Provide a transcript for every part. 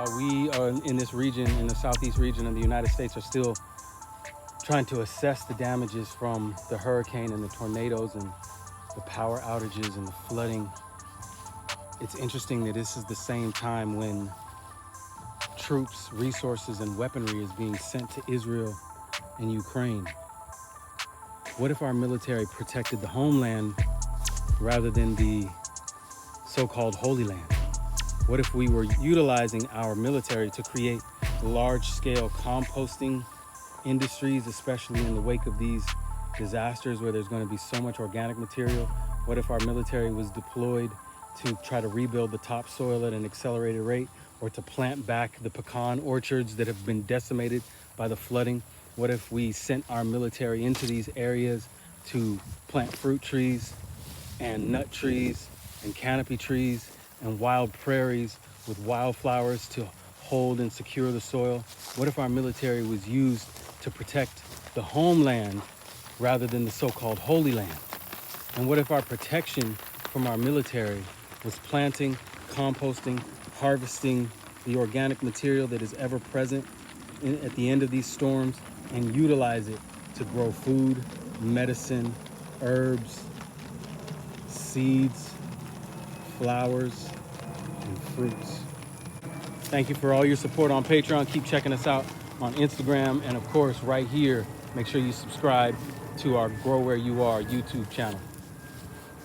While we are in this region, in the southeast region of the United States, are still trying to assess the damages from the hurricane and the tornadoes and the power outages and the flooding, it's interesting that this is the same time when troops, resources, and weaponry is being sent to Israel and Ukraine. What if our military protected the homeland rather than the so-called Holy Land? What if we were utilizing our military to create large-scale composting industries, especially in the wake of these disasters where there's going to be so much organic material? What if our military was deployed to try to rebuild the topsoil at an accelerated rate, or to plant back the pecan orchards that have been decimated by the flooding? What if we sent our military into these areas to plant fruit trees and nut trees and canopy trees and wild prairies with wildflowers to hold and secure the soil? What if our military was used to protect the homeland rather than the so-called Holy Land? And what if our protection from our military was planting, composting, harvesting the organic material that is ever present at the end of these storms and utilize it to grow food, medicine, herbs, seeds, flowers, and fruits? Thank you for all your support on Patreon. Keep checking us out on Instagram, and of course right here, make sure you subscribe to our Grow Where You Are YouTube channel.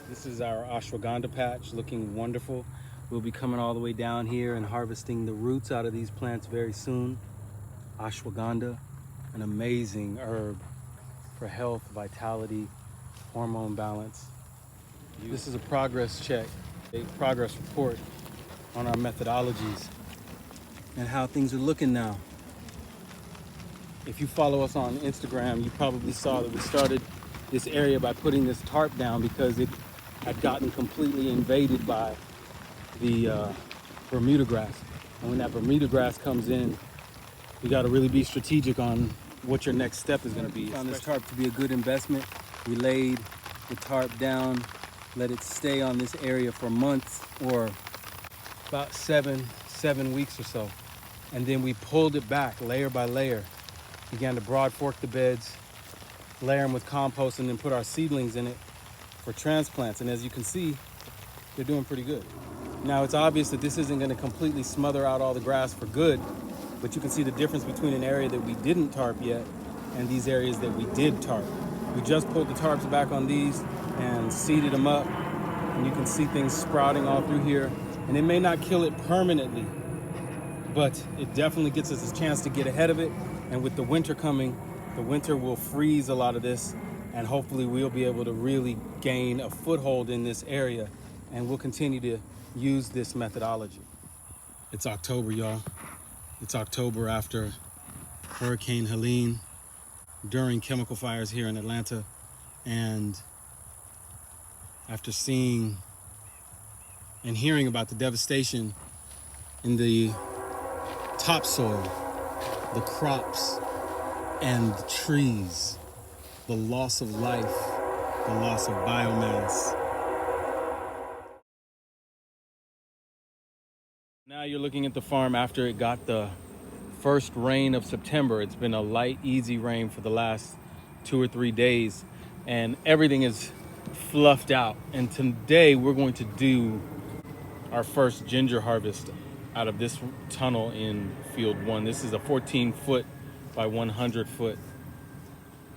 This is our ashwagandha patch, looking wonderful. We'll be coming all the way down here and harvesting the roots out of these plants very soon. Ashwagandha, an amazing herb for health, vitality, hormone balance. This is a progress check, a progress report on our methodologies and how things are looking now. If you follow us on Instagram, you probably saw that we started this area by putting this tarp down because it had gotten completely invaded by the Bermuda grass. And when that Bermuda grass comes in, you got to really be strategic on what your next step is going to be. We found this tarp to be a good investment. We laid the tarp down, let it stay on this area for months, or about seven weeks or so. And then we pulled it back layer by layer, began to broad fork the beds, layer them with compost, and then put our seedlings in it for transplants. And as you can see, they're doing pretty good. Now, it's obvious that this isn't going to completely smother out all the grass for good, but you can see the difference between an area that we didn't tarp yet and these areas that we did tarp. We just pulled the tarps back on these and seeded them up, and you can see things sprouting all through here. And it may not kill it permanently, but it definitely gets us a chance to get ahead of it. And with the winter coming, the winter will freeze a lot of this, and hopefully we'll be able to really gain a foothold in this area, and we'll continue to use this methodology. It's October, y'all. It's October after Hurricane Helene, during chemical fires here in Atlanta, and after seeing and hearing about the devastation in the topsoil, the crops, and the trees, the loss of life, the loss of biomass. Now you're looking at the farm after it got the first rain of September. It's been a light, easy rain for the last 2 or 3 days, and everything is fluffed out. And today we're going to do our first ginger harvest out of this tunnel in field 1. This is a 14-foot by 100-foot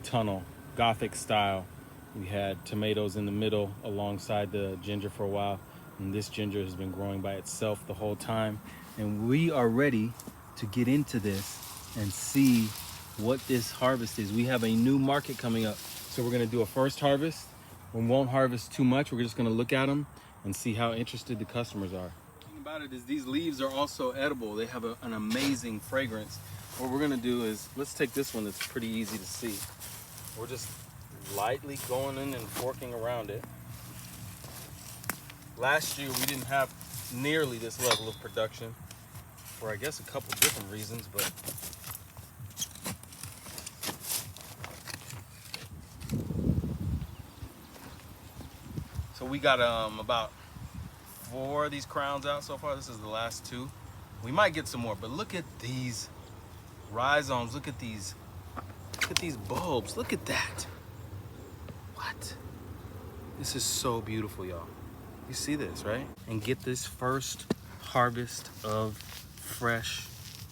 tunnel, Gothic style. We had tomatoes in the middle alongside the ginger for a while, and this ginger has been growing by itself the whole time. And we are ready to get into this and see what this harvest is. We have a new market coming up, so we're going to do a first harvest. We won't harvest too much. We're just going to look at them and see how interested the customers are. The thing about it is these leaves are also edible. They have an amazing fragrance. What we're going to do is, let's take this one that's pretty easy to see. We're just lightly going in and forking around it. Last year we didn't have nearly this level of production for, I guess, a couple different reasons, but so we got about 4 of these crowns out so far. This is the last 2. We might get some more, but look at these rhizomes. Look at these bulbs. Look at that. What? This is so beautiful, y'all. You see this, right? And get this first harvest of fresh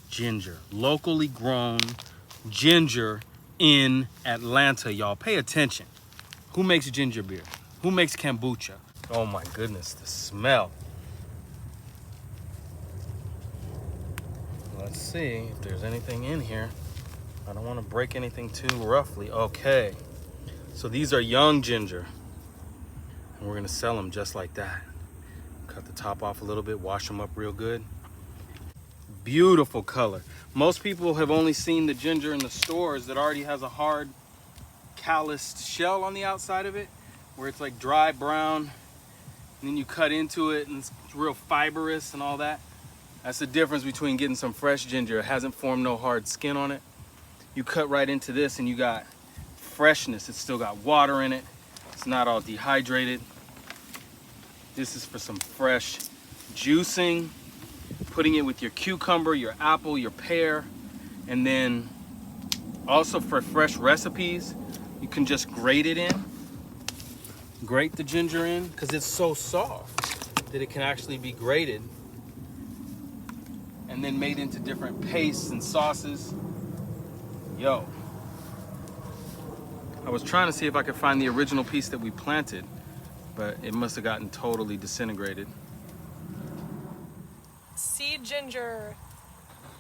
ginger. Locally grown ginger in Atlanta, y'all. Pay attention. Who makes ginger beer? Who makes kombucha? Oh my goodness, the smell. Let's see if there's anything in here. I don't want to break anything too roughly. Okay, so these are young ginger, and we're gonna sell them just like that. Cut the top off a little bit, wash them up real good. Beautiful color. Most people have only seen the ginger in the stores that already has a hard calloused shell on the outside of it, where it's like dry brown, and then you cut into it and it's real fibrous and all that. That's the difference between getting some fresh ginger. It hasn't formed no hard skin on it. You cut right into this and you got freshness. It's still got water in it. It's not all dehydrated. This is for some fresh juicing, putting it with your cucumber, your apple, your pear, and then also for fresh recipes, you can just grate it in. Grate the ginger in, because it's so soft that it can actually be grated and then made into different pastes and sauces. Yo, I was trying to see if I could find the original piece that we planted, but it must have gotten totally disintegrated. Seed ginger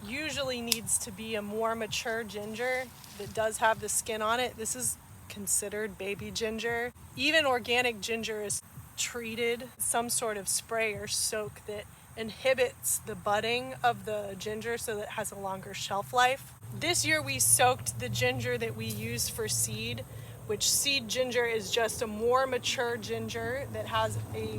usually needs to be a more mature ginger that does have the skin on it. This is considered baby ginger. Even organic ginger is treated some sort of spray or soak that inhibits the budding of the ginger so that it has a longer shelf life. This year we soaked the ginger that we use for seed, which seed ginger is just a more mature ginger that has a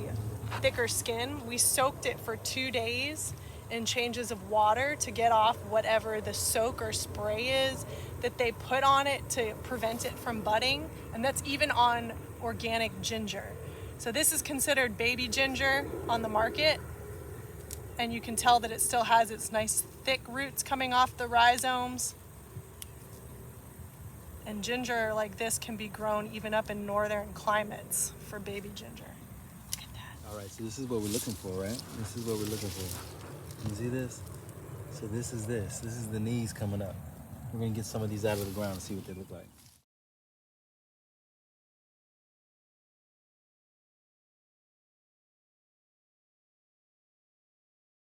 thicker skin. We soaked it for 2 days in changes of water to get off whatever the soak or spray is that they put on it to prevent it from budding, and that's even on organic ginger. So this is considered baby ginger on the market, and you can tell that it still has its nice thick roots coming off the rhizomes. And ginger like this can be grown even up in northern climates for baby ginger. Look at that. All right, so this is what we're looking for, right? This is what we're looking for. You see this? So this is the knees coming up. We're gonna get some of these out of the ground and see what they look like.